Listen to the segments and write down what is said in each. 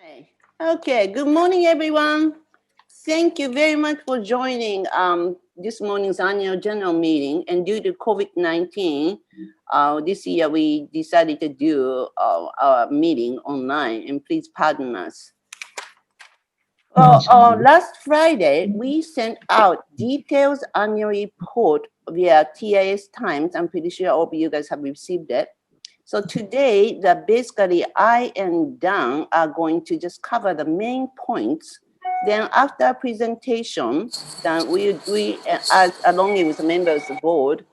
Hi. Okay, good morning, everyone. Thank you very much for joining this morning's annual general meeting. And due to COVID-19, this year we decided to do our meeting online, and please pardon us. Last Friday, we sent out details annual report via TIS Times. I'm pretty sure all of you guys have received it. So today, basically, I and Dan are going to just cover the main points. Then after our presentation, then we as along with the members of the board,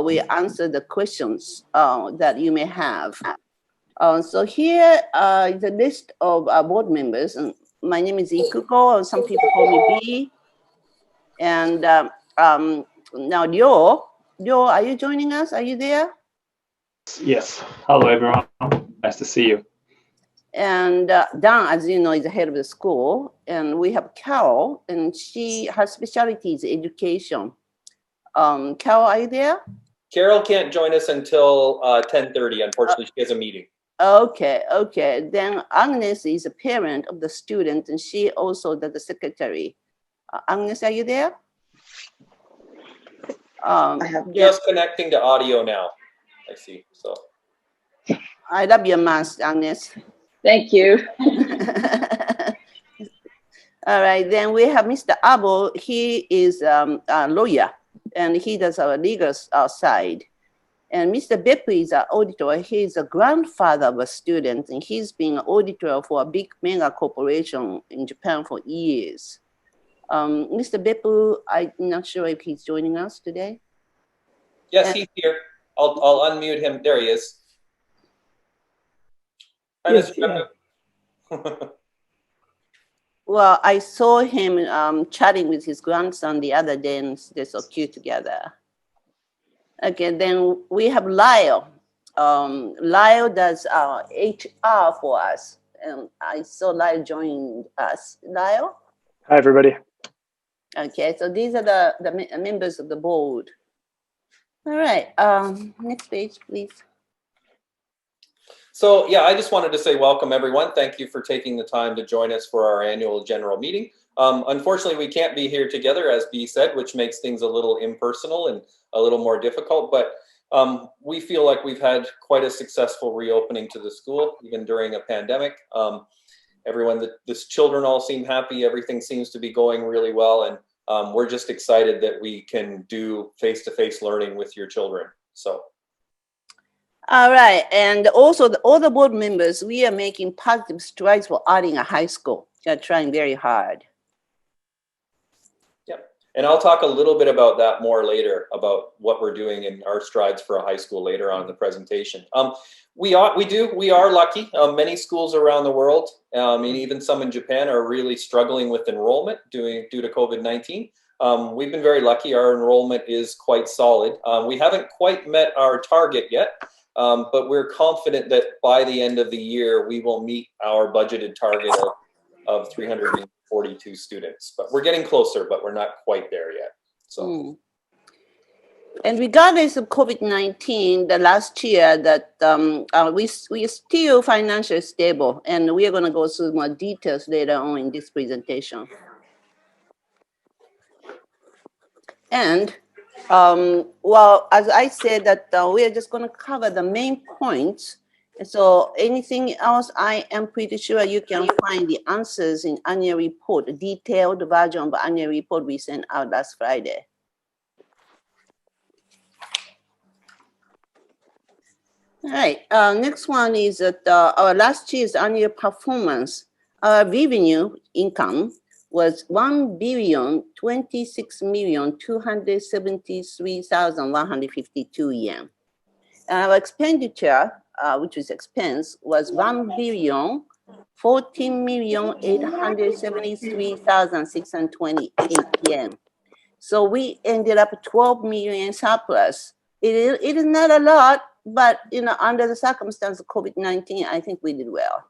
we answer the questions that you may have. So here is a list of board members. And my name is Ikuko, or some people call me B. And now Ryo, are you joining us? Are you there? Yes. Hello, everyone. Nice to see you. And Dan, as you know, is the head of the school. And we have Carol, and her specialty is education. Carol, are you there? Carol can't join us until 10:30. Unfortunately, she has a meeting. Okay. Then Agnes is a parent of the student, and she also does the secretary. Agnes, are you there? Just connecting to audio now. I see. So. I love your mask, Agnes. Thank you. All right, then we have Mr. Abo. He is a lawyer, and he does our legal side. And Mr. Beppu is our auditor. He is a grandfather of a student, and he's been an auditor for a big mega corporation in Japan for years. Mr. Beppu, I'm not sure if he's joining us today. Yes, he's here. I'll unmute him. There he is. Hi, Yes, Mr. Beppu. Well, I saw him chatting with his grandson the other day, and they're so cute together. Okay, then we have Lyle. Lyle does HR for us. And I saw Lyle join us. Lyle? Hi, everybody. Okay, so these are the members of the board. All right, next page, please. So yeah, I just wanted to say welcome, everyone. Thank you for taking the time to join us for our annual general meeting. Unfortunately, we can't be here together, as Bea said, which makes things a little impersonal and a little more difficult. But we feel like we've had quite a successful reopening to the school, even during a pandemic. The children all seem happy. Everything seems to be going really well. And we're just excited that we can do face-to-face learning with your children. So. All right, and also all the board members, we are making positive strides for adding a high school. They're trying very hard. Yep, and I'll talk a little bit about that more later, about what we're doing in our strides for a high school later on in the presentation. We are lucky. Many schools around the world, and even some in Japan, are really struggling with enrollment due to COVID-19. We've been very lucky. Our enrollment is quite solid. We haven't quite met our target yet. But we're confident that by the end of the year, we will meet our budgeted target of 342 students. But we're getting closer, but we're not quite there yet. So. And regardless of COVID-19, the last year that we are still financially stable, and we are going to go through more details later on in this presentation. And well, as I said, that we are just going to cover the main points. So anything else, I am pretty sure you can find the answers in annual report, a detailed version of the annual report we sent out last Friday. All right, next one is that our last year's annual performance. Our revenue income was 1,026,273,152 yen. And our expenditure, which is expense, was 1,014,873,628 yen. So we ended up 12 million surplus. It is not a lot, but under the circumstance of COVID-19, I think we did well.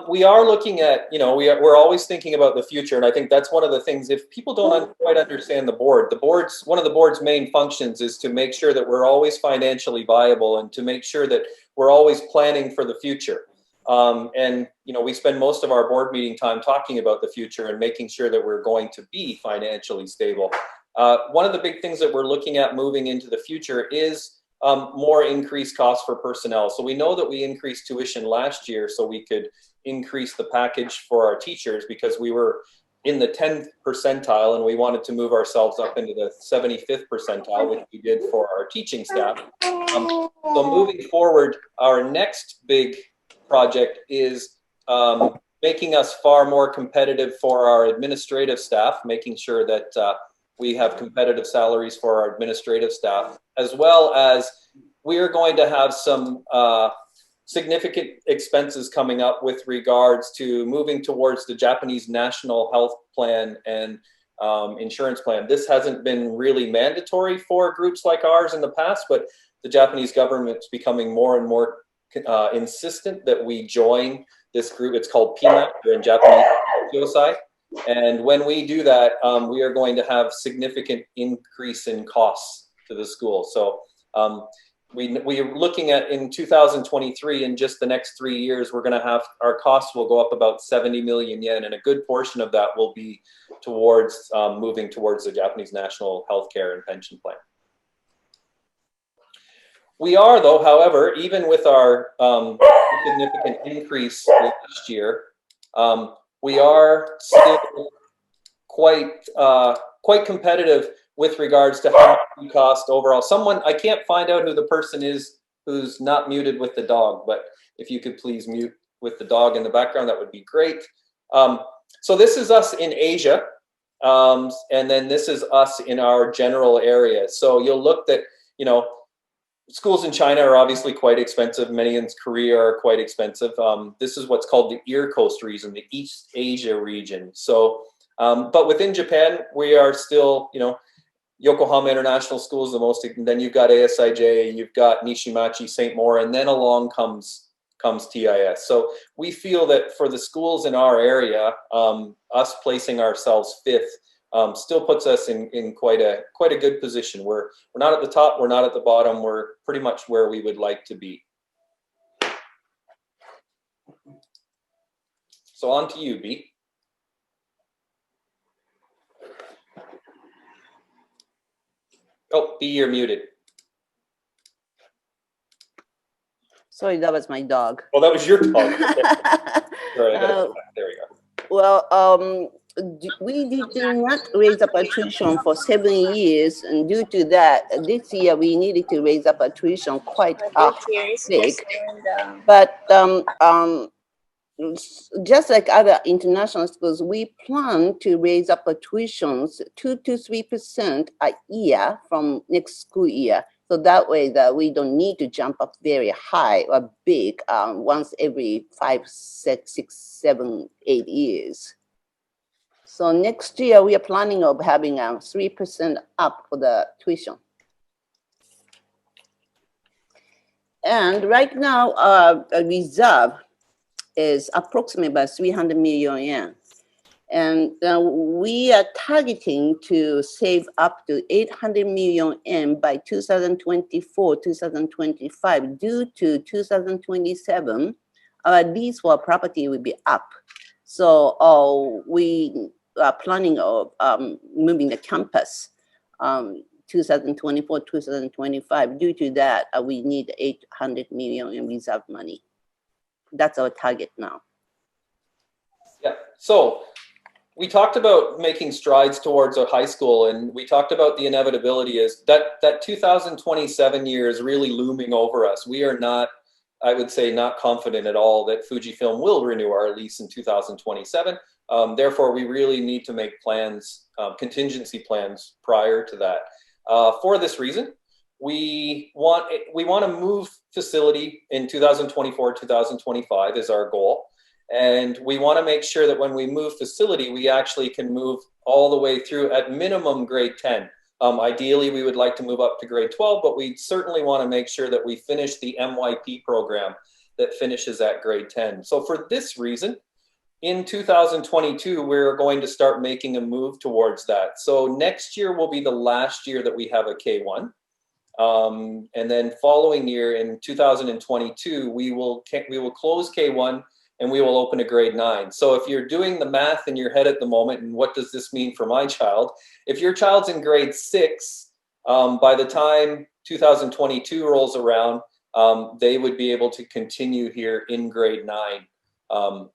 We are looking at, we're always thinking about the future. And I think that's one of the things, if people don't quite understand one of the board's main functions is to make sure that we're always financially viable and to make sure that we're always planning for the future. And we spend most of our board meeting time talking about the future and making sure that we're going to be financially stable. One of the big things that we're looking at moving into the future is more increased costs for personnel. So we know that we increased tuition last year so we could increase the package for our teachers because we were in the 10th percentile and we wanted to move ourselves up into the 75th percentile, which we did for our teaching staff. So moving forward, our next big project is making us far more competitive for our administrative staff, making sure that we have competitive salaries for our administrative staff, as well as we are going to have some significant expenses coming up with regards to moving towards the Japanese National Health Plan and insurance plan. This hasn't been really mandatory for groups like ours in the past, but the Japanese government's becoming more and more insistent that we join this group. It's called PMAP, or in Japanese, Kyosai. And when we do that, we are going to have significant increase in costs to the school. So we are looking at in 2023, in just the next 3 years, we're going to have, our costs will go up about 70 million yen, and a good portion of that will be towards moving towards the Japanese National Healthcare and Pension Plan. We are, though, however, even with our significant increase last year, we are still quite competitive with regards to how much we cost overall. I can't find out who the person is who's not muted with the dog, but if you could please mute with the dog in the background, that would be great. So this is us in Asia, and then this is us in our general area. So you'll look that, schools in China are obviously quite expensive. Many in Korea are quite expensive. This is what's called the Ear Coast region, the East Asia region. So, but within Japan, we are still, Yokohama International School is the most, and then you've got ASIJ, you've got Nishimachi, St. Maur, and then along comes TIS. So we feel that for the schools in our area, us placing ourselves fifth still puts us in quite a good position. We're not at the top, we're not at the bottom, we're pretty much where we would like to be. So on to you, B. Oh, B, you're muted. Sorry, that was my dog. Oh, that was your dog. Sorry, there we go. Well, we did not raise up our tuition for 7 years, and due to that, this year we needed to raise up our tuition quite big. But just like other international schools, we plan to raise up our tuitions 2 to 3% a year from next school year. So that way that we don't need to jump up very high or big once every 5, 6, 7, 8 years. So next year we are planning of having a 3% up for the tuition. And right now our reserve is approximately about 300 million yen. And we are targeting to save up to 800 million yen by 2024, 2025. Due to 2027, our lease for property will be up. So we are planning of moving the campus 2024, 2025. Due to that, we need 800 million in reserve money. That's our target now. Yeah, so we talked about making strides towards a high school, and we talked about the inevitability is that 2027 year is really looming over us. We are not, I would say, not confident at all that Fujifilm will renew our lease in 2027. Therefore, we really need to make plans, contingency plans prior to that. For this reason, we want to move facility in 2024, 2025 is our goal. And we want to make sure that when we move facility, we actually can move all the way through at minimum grade 10. Ideally, we would like to move up to grade 12, but we certainly want to make sure that we finish the MYP program. that finishes at grade 10. So for this reason, in 2022, we're going to start making a move towards that. So next year will be the last year that we have a K1. And then following year in 2022, we will close K1 and we will open a grade 9. So if you're doing the math in your head at the moment, and what does this mean for my child? If your child's in grade 6, by the time 2022 rolls around, they would be able to continue here in grade 9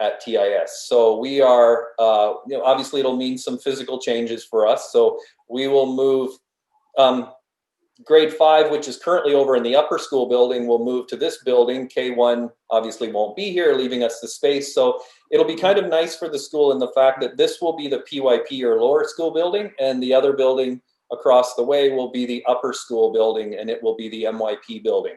at TIS. So we are, obviously it'll mean some physical changes for us. So we will move grade 5, which is currently over in the upper school building, will move to this building. K1 obviously won't be here, leaving us the space. So it'll be kind of nice for the school in the fact that this will be the PYP or lower school building, and the other building across the way will be the upper school building, and it will be the MYP building.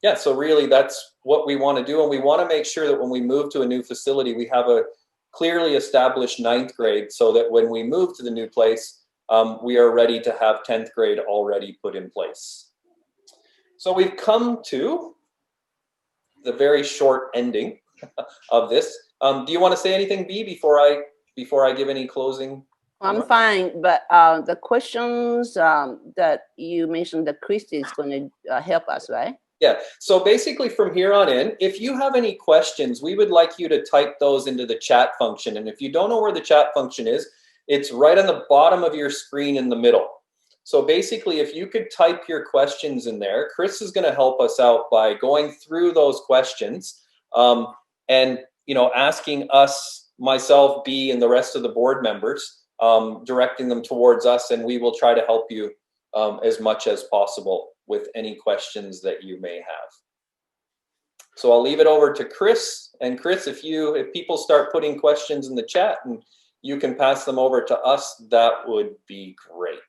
Yeah, so really that's what we want to do. And we want to make sure that when we move to a new facility, we have a clearly established 9th grade so that when we move to the new place, we are ready to have 10th grade already put in place. So we've come to the very short ending of this. Do you want to say anything, B, before I give any closing? I'm fine, but the questions that you mentioned that Christy is going to help us, right? Yeah, so basically from here on in, if you have any questions, we would like you to type those into the chat function. And if you don't know where the chat function is, it's right on the bottom of your screen in the middle. So basically, if you could type your questions in there, Chris is going to help us out by going through those questions and asking us, myself, B, and the rest of the board members, directing them towards us, and we will try to help you as much as possible with any questions that you may have. So I'll leave it over to Chris. And Chris, if people start putting questions in the chat and you can pass them over to us, that would be great.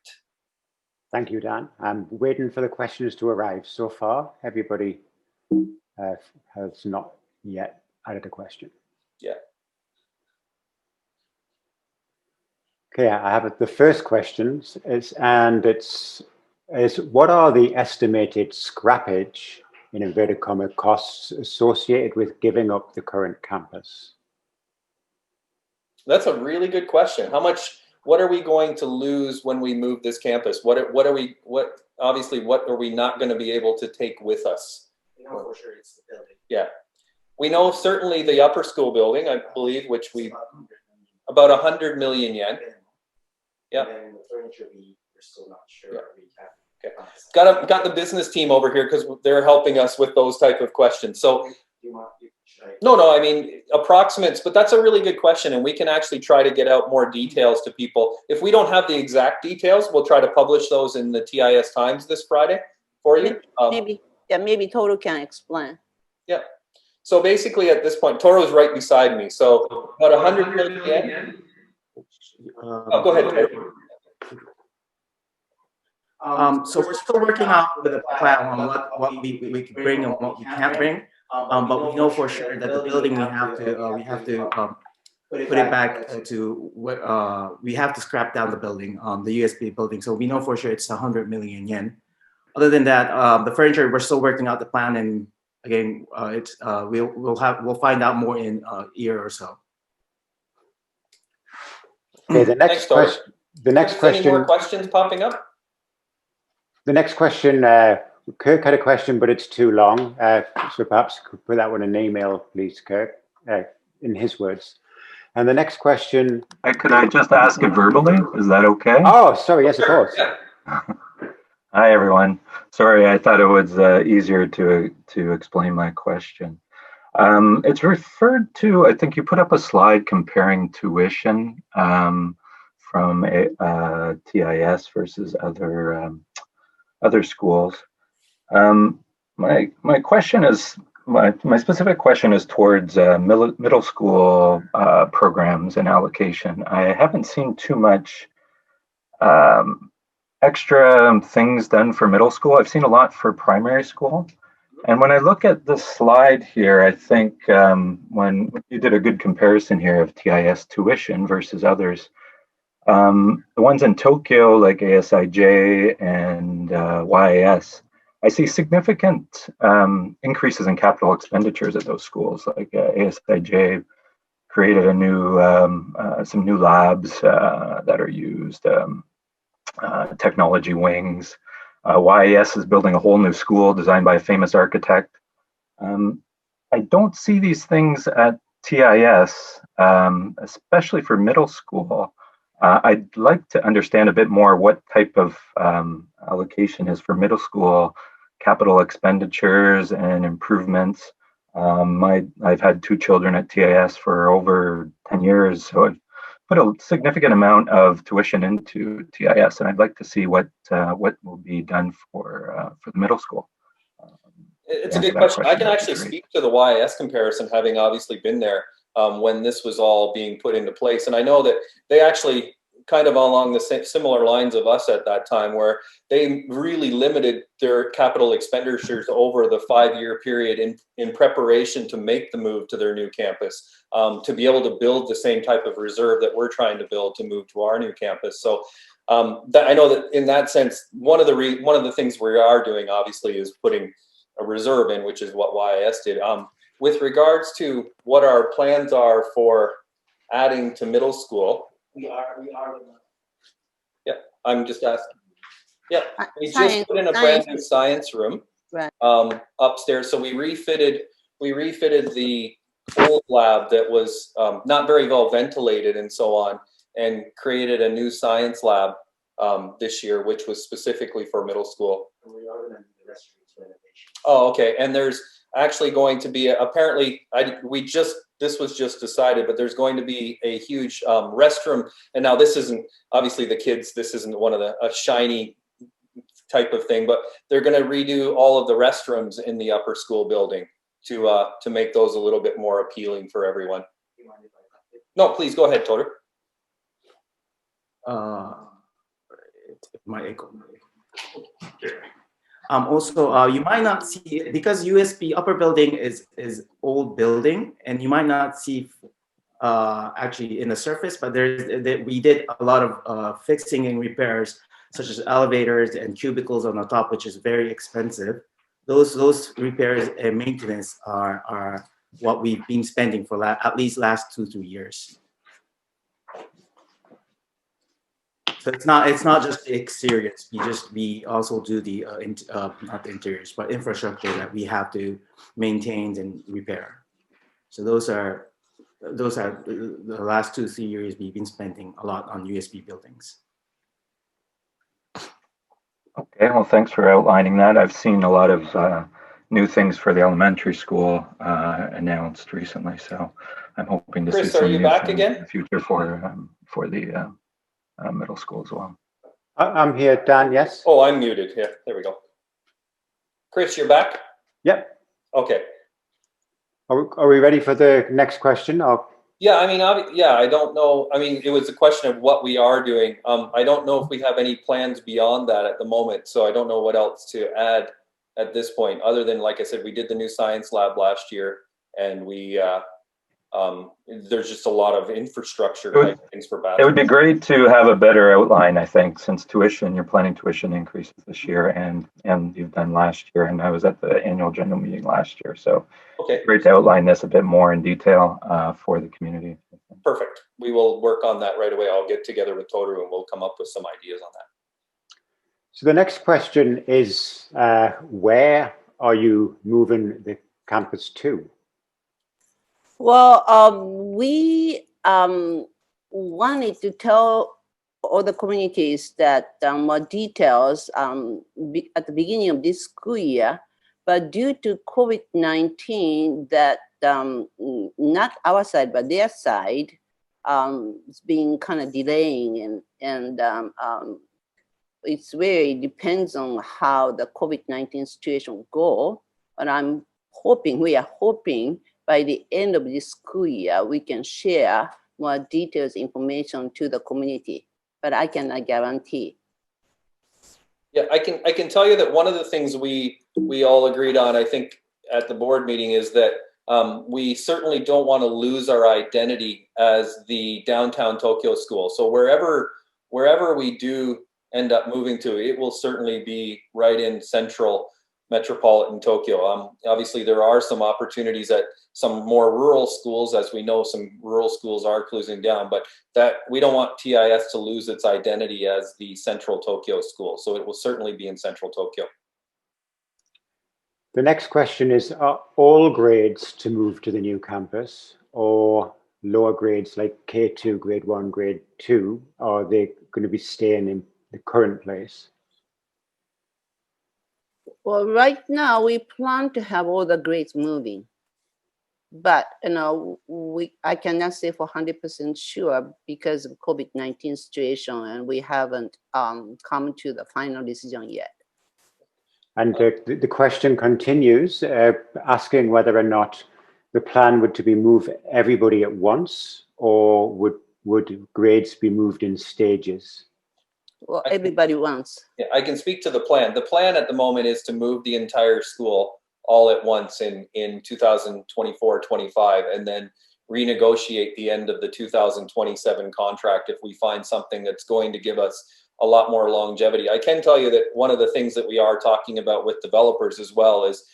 Thank you, Dan. I'm waiting for the questions to arrive. So far, everybody has not yet added a question. Yeah. Okay, I have the first question, is what are the estimated scrappage, in inverted comma, costs associated with giving up the current campus? That's a really good question. What are we going to lose when we move this campus? What are we not going to be able to take with us? We know for sure it's the building. Yeah. We know certainly the upper school building, I believe, which about 100 million yen. Yeah. And then the furniture, we're still not sure. Yeah. We have. Okay. Got the business team over here because they're helping us with those type of questions. So no, I mean approximates, but that's a really good question, and we can actually try to get out more details to people. If we don't have the exact details, we'll try to publish those in the TIS Times this Friday for you. Maybe Toru can explain. Yeah. So basically, at this point, Toru's right beside me. So about 100 million yen. Go ahead, Toru. So we're still working out with a plan on what we can bring and what we can't bring. But we know for sure that the building we have to put it back to what we have to scrap down the building, the USB building. So we know for sure it's 100 million yen. Other than that, the furniture, we're still working out the plan, and again, we'll find out more in a year or so. Okay, the next question. Any more questions popping up? The next question, Kirk had a question, but it's too long. So perhaps you could put that one in an email, please, Kirk, in his words. And the next question. Could I just ask it verbally? Is that okay? Oh, sorry. Yes, of course. Hi, everyone. Sorry, I thought it was easier to explain my question. It's referred to, I think you put up a slide comparing tuition from TIS versus other schools. My question is, my specific question is towards middle school programs and allocation. I haven't seen too much extra things done for middle school. I've seen a lot for primary school. And when I look at the slide here, I think when you did a good comparison here of TIS tuition versus others, the ones in Tokyo, like ASIJ and YIS, I see significant increases in capital expenditures at those schools. Like ASIJ created a new some new labs that are used, technology wings. YAS is building a whole new school designed by a famous architect. I don't see these things at TIS, especially for middle school. I'd like to understand a bit more what type of allocation is for middle school capital expenditures and improvements. I've had 2 children at TIS for over 10 years, so I've put a significant amount of tuition into TIS, and I'd like to see what will be done for the middle school. It's a good question. I can actually speak to the YS comparison, having obviously been there when this was all being put into place. And I know that they actually kind of along the similar lines of us at that time, where they really limited their capital expenditures over the 5-year period in preparation to make the move to their new campus, to be able to build the same type of reserve that we're trying to build to move to our new campus. So I know that in that sense, one of the things we are doing obviously is putting a reserve in, which is what YIS did. With regards to what our plans are for adding to middle school, we are. Yeah, I'm just asking. Yeah, we just put in a brand new science room upstairs. So we refitted the old lab that was not very well ventilated and so on, and created a new science lab this year, which was specifically for middle school. Oh, okay. And there's actually going to be apparently this was just decided, but there's going to be a huge restroom. And now this isn't obviously the kids. This isn't one of a shiny type of thing, but they're going to redo all of the restrooms in the upper school building to make those a little bit more appealing for everyone. No, please go ahead, Toder. My echo. Also, you might not see, because USB upper building is old building, and you might not see actually in the surface, but we did a lot of fixing and repairs, such as elevators and cubicles on the top, which is very expensive. Those repairs and maintenance are what we've been spending for at least last 2-3 years. So it's not just the exteriors. We also do the not the interiors, but infrastructure that we have to maintain and repair. So those are the last 2-3 years we've been spending a lot on USB buildings. Okay, well, thanks for outlining that. I've seen a lot of new things for the elementary school announced recently, so I'm hoping to see some new things in the future for the middle school as well. I'm here, Dan, yes? Oh, I'm muted. Yeah, there we go. Chris, you're back? Yep. Okay. Are we ready for the next question? Yeah, I mean, I don't know. I mean, it was a question of what we are doing. I don't know if we have any plans beyond that at the moment, so I don't know what else to add at this point, other than, like I said, we did the new science lab last year, and we there's just a lot of infrastructure type things for bathrooms. It would be great to have a better outline, I think, since you're planning tuition increases this year and you've done last year, and I was at the annual general meeting last year. So okay, great to outline this a bit more in detail for the community. Perfect. We will work on that right away. I'll get together with Toru and we'll come up with some ideas on that. So the next question is, where are you moving the campus to? Well, we wanted to tell all the communities that more details at the beginning of this school year, but due to COVID-19, that not our side but their side, it's been kind of delaying, and it's really depends on how the COVID-19 situation will go. And we are hoping by the end of this school year, we can share more details information to the community, but I cannot guarantee. Yeah, I can tell you that one of the things we all agreed on, I think, at the board meeting is that we certainly don't want to lose our identity as the downtown Tokyo school. So wherever we do end up moving to, it will certainly be right in central metropolitan Tokyo. Obviously, there are some opportunities at some more rural schools, as we know some rural schools are closing down, but that we don't want TIS to lose its identity as the central Tokyo school. So it will certainly be in central Tokyo. The next question is, are all grades to move to the new campus, or lower grades like K2, grade 1, grade 2, are they going to be staying in the current place? Well, right now we plan to have all the grades moving, but I cannot say for 100% sure because of COVID-19 situation, and we haven't come to the final decision yet. And the question continues, asking whether or not the plan would to be move everybody at once, or would grades be moved in stages? Well, everybody wants. Yeah, I can speak to the plan. The plan at the moment is to move the entire school all at once in 2024-25, and then renegotiate the end of the 2027 contract if we find something that's going to give us a lot more longevity. I can tell you that one of the things that we are talking about with developers as well is,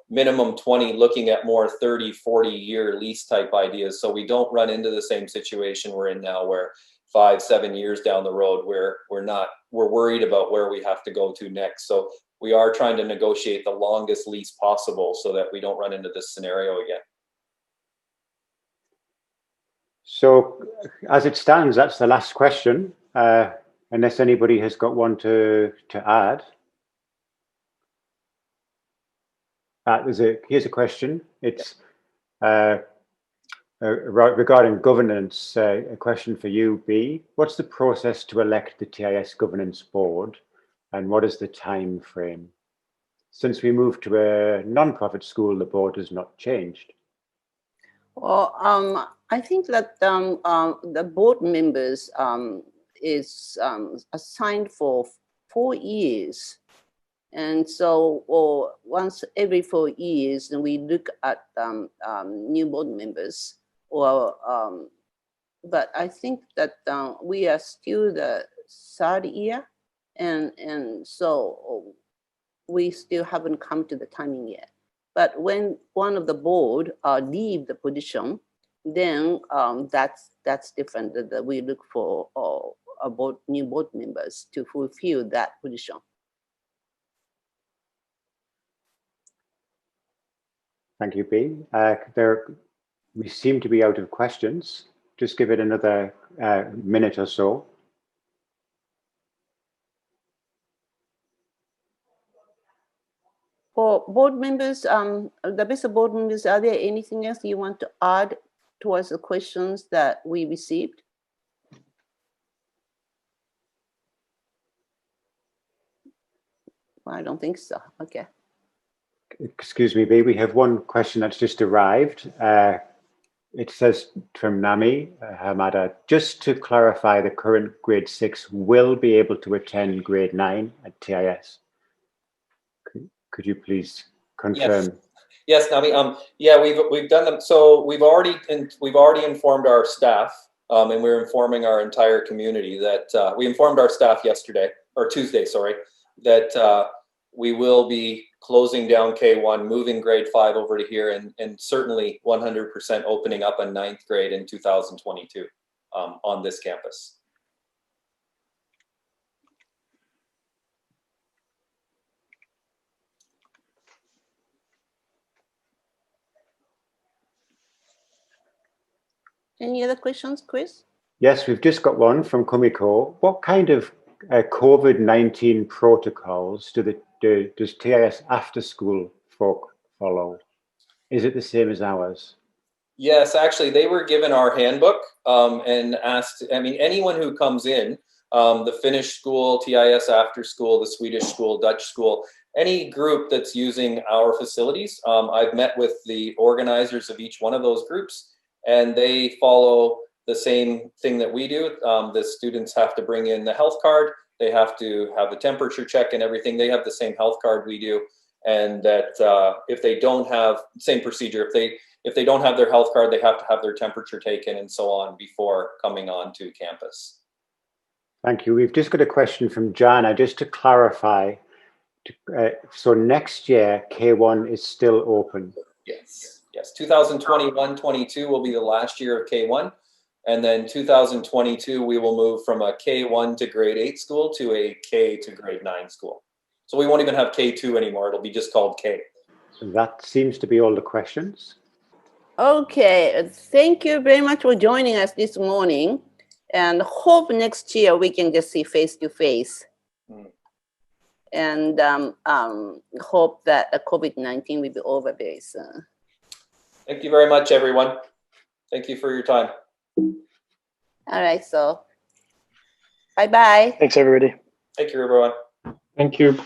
minimum 20, looking at more 30, 40-year lease type ideas, so we don't run into the same situation we're in now, where 5-7 years down the road where we're worried about where we have to go to next. So we are trying to negotiate the longest lease possible so that we don't run into this scenario again. So as it stands, that's the last question, unless anybody has got one to add. Here's a question. It's regarding governance, a question for you, B. What's the process to elect the TIS governance board, and what is the time frame? Since we moved to a non-profit school, the board has not changed. Well, I think that the board members is assigned for 4 years. And so once every 4 years, we look at new board members. But I think that we are still the 3rd year, and so we still haven't come to the timing yet. But when one of the board leave the position, then that's different. That we look for new board members to fulfill that position. Thank you, B. We seem to be out of questions. Just give it another minute or so. For board members, the best of board members, are there anything else you want to add towards the questions that we received? I don't think so. Okay. Excuse me, B. We have one question that's just arrived. It says from Nami Hamada, just to clarify, the current grade 6 will be able to attend grade 9 at TIS. Could you please confirm? Yes, Nami. Yeah, we've done them. So we've already informed our staff, and we're informing our entire community that we informed our staff Tuesday, sorry, that we will be closing down K1, moving grade 5 over to here, and certainly 100% opening up a 9th grade in 2022 on this campus. Any other questions, Chris? Yes, we've just got one from Kumiko. What kind of COVID-19 protocols does TIS after school folk follow? Is it the same as ours? Yes, actually, they were given our handbook and asked, anyone who comes in, the Finnish school, TIS after school, the Swedish school, Dutch school, any group that's using our facilities. I've met with the organizers of each one of those groups, and they follow the same thing that we do. The students have to bring in the health card. They have to have a temperature check and everything. They have the same health card we do. And that if they don't have same procedure, if they don't have their health card, they have to have their temperature taken and so on before coming on to campus. Thank you. We've just got a question from Jana, just to clarify. So next year, K1 is still open. Yes, yes. 2021-22 will be the last year of K1. And then 2022, we will move from a K1 to grade 8 school to a K to grade 9 school. So we won't even have K2 anymore. It'll be just called K. That seems to be all the questions. Okay, thank you very much for joining us this morning, and hope next year we can just see face to face. And hope that the COVID-19 will be over very soon. Thank you very much, everyone. Thank you for your time. All right, so bye-bye. Thanks, everybody. Thank you, everyone. Thank you.